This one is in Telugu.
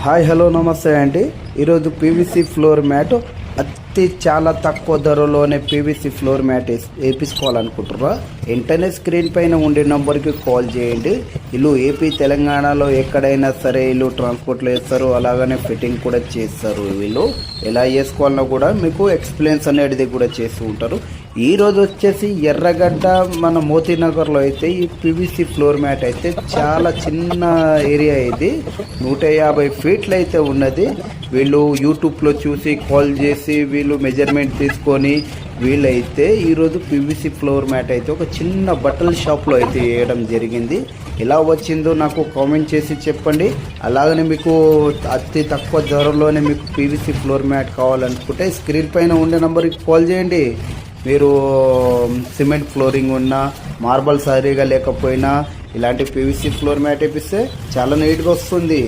హాయ్ హలో నమస్తే అండి. ఈరోజు పీవీసీ ఫ్లోర్ మ్యాట్ చాలా తక్కువ ధరలోనే పీవీసీ ఫ్లోర్ మ్యాట్ వేయించుకోవాలనుకుంటున్నారా? వెంటనే స్క్రీన్ పైన ఉండే నెంబర్కి కాల్ చేయండి. వీళ్ళు ఏపీ తెలంగాణలో ఎక్కడైనా సరే వీళ్ళు ట్రాన్స్పోర్ట్లో వేస్తారు, అలాగనే ఫిట్టింగ్ కూడా చేస్తారు. వీళ్ళు ఎలా వేసుకోవాలన్నా కూడా మీకు ఎక్స్ప్లెయిన్స్ అనేది కూడా చేస్తూ ఉంటారు. ఈరోజు వచ్చేసి ఎర్రగడ్డ మన మోతీనగర్లో అయితే ఈ పీవీసీ ఫ్లోర్ మ్యాట్ అయితే చాలా చిన్న ఏరియా, ఇది 150 ఫీట్లు అయితే ఉన్నది. వీళ్ళు యూట్యూబ్లో చూసి కాల్ చేసి వీళ్ళు మెజర్మెంట్ తీసుకొని వీళ్ళైతే ఈరోజు పీవీసీ ఫ్లోర్ మ్యాట్ అయితే ఒక చిన్న బట్టల షాప్లో అయితే వేయడం జరిగింది. ఎలా వచ్చిందో నాకు కామెంట్ చేసి చెప్పండి. అలాగనే మీకు అతి తక్కువ ధరలోనే మీకు పీవీసీ ఫ్లోర్ మ్యాట్ కావాలనుకుంటే స్క్రీన్ పైన ఉండే నెంబర్కి కాల్ చేయండి. మీరు సిమెంట్ ఫ్లోరింగ్ ఉన్నా, మార్బల్ సరిగా లేకపోయినా ఇలాంటి పీవీసీ ఫ్లోర్ మ్యాట్ వేపిస్తే చాలా నీట్గా వస్తుంది.